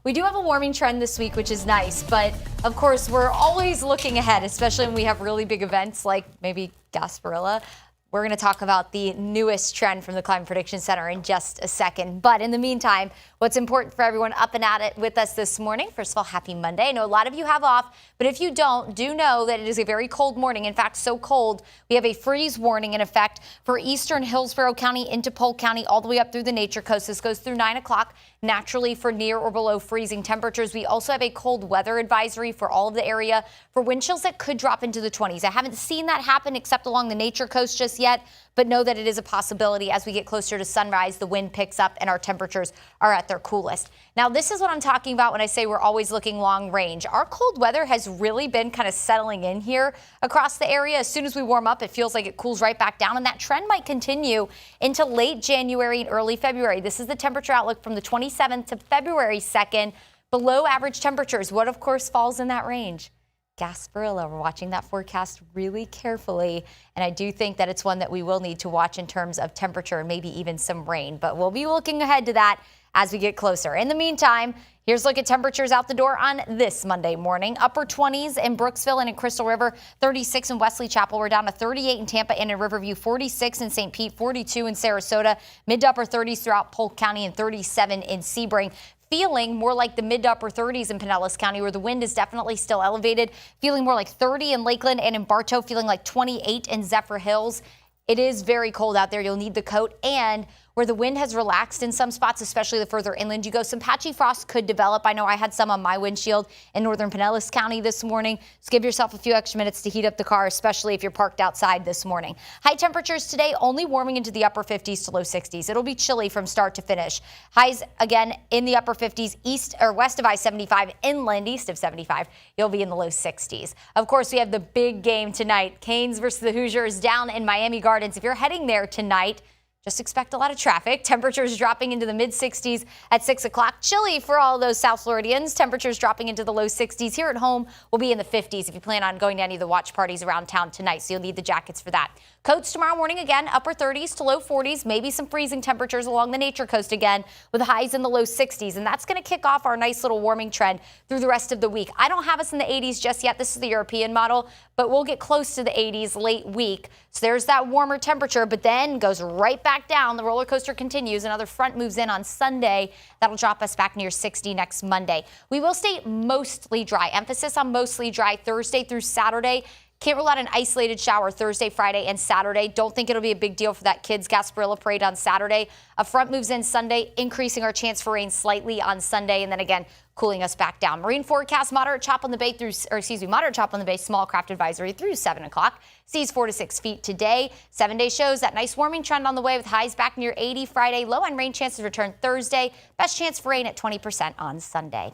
We do have a warming trend this week, which is nice, but of course we're always looking ahead, especially when we have really big events like maybe Gasparilla. We're going to talk about the newest trend from the Climate Prediction Center in just a second. But in the meantime, what's important for everyone up and at it with us this morning? First of all, happy Monday. I know a lot of you have off, but if you don't, do know that it is a very cold morning. In fact, so cold, we have a freeze warning in effect for eastern Hillsborough County into Polk County, all the way up through the Nature Coast. This goes through 9 o'clock. Naturally, for near or below freezing temperatures. We also have a cold weather advisory for all of the area for wind chills that could drop into the 20s. I haven't seen that happen except along the Nature Coast just yet, but know that it is a possibility. As we get closer to sunrise, the wind picks up and our temperatures are at their coolest. Now, this is what I'm talking about when I say we're always looking long range. Our cold weather has really been kind of settling in here across the area. As soon as we warm up, it feels like it cools right back down, and that trend might continue into late January and early February. This is the temperature outlook from the 27th to February 2nd. Below average temperatures. What, of course, falls in that range? Gasparilla. We're watching that forecast really carefully, and I do think that it's one that we will need to watch in terms of temperature and maybe even some rain, but we'll be looking ahead to that as we get closer. In the meantime, here's a look at temperatures out the door on this Monday morning. Upper 20s in Brooksville and in Crystal River, 36 in Wesley Chapel. We're down to 38 in Tampa and in Riverview, 46 in St. Pete, 42 in Sarasota, mid to upper 30s throughout Polk County, and 37 in Sebring. Feeling more like the mid to upper 30s in Pinellas County, where the wind is definitely still elevated. Feeling more like 30 in Lakeland and in Bartow, feeling like 28 in Zephyr Hills. It is very cold out there. You'll need the coat. And where the wind has relaxed in some spots, especially the further inland you go, some patchy frost could develop. I know I had some on my windshield in northern Pinellas County this morning. So give yourself a few extra minutes to heat up the car, especially if you're parked outside this morning. High temperatures today only warming into the upper 50s to low 60s. It'll be chilly from start to finish. Highs again in the upper 50s east or west of I-75, inland east of 75. You'll be in the low 60s. Of course, we have the big game tonight. Canes versus the Hoosiers down in Miami Gardens. If you're heading there tonight, just expect a lot of traffic. Temperatures dropping into the mid-60s at 6 o'clock. Chilly for all those South Floridians. Temperatures dropping into the low 60s. Here at home, we'll be in the 50s if you plan on going to any of the watch parties around town tonight, so you'll need the jackets for that. Coats tomorrow morning again, upper 30s to low 40s. Maybe some freezing temperatures along the Nature Coast again with highs in the low 60s. And that's going to kick off our nice little warming trend through the rest of the week. I don't have us in the 80s just yet. This is the European model, but we'll get close to the 80s late week. So there's that warmer temperature, but then goes right back down. The roller coaster continues. Another front moves in on Sunday. That'll drop us back near 60 next Monday. We will stay mostly dry. Emphasis on mostly dry Thursday through Saturday. Can't rule out an isolated shower Thursday, Friday, and Saturday. Don't think it'll be a big deal for that kids' Gasparilla parade on Saturday. A front moves in Sunday, increasing our chance for rain slightly on Sunday, and then again, cooling us back down. Marine forecast, moderate chop on the bay moderate chop on the bay, small craft advisory through 7 o'clock. Seas 4 to 6 feet today. 7-day shows that nice warming trend on the way with highs back near 80 Friday. Low end rain chances return Thursday. Best chance for rain at 20% on Sunday.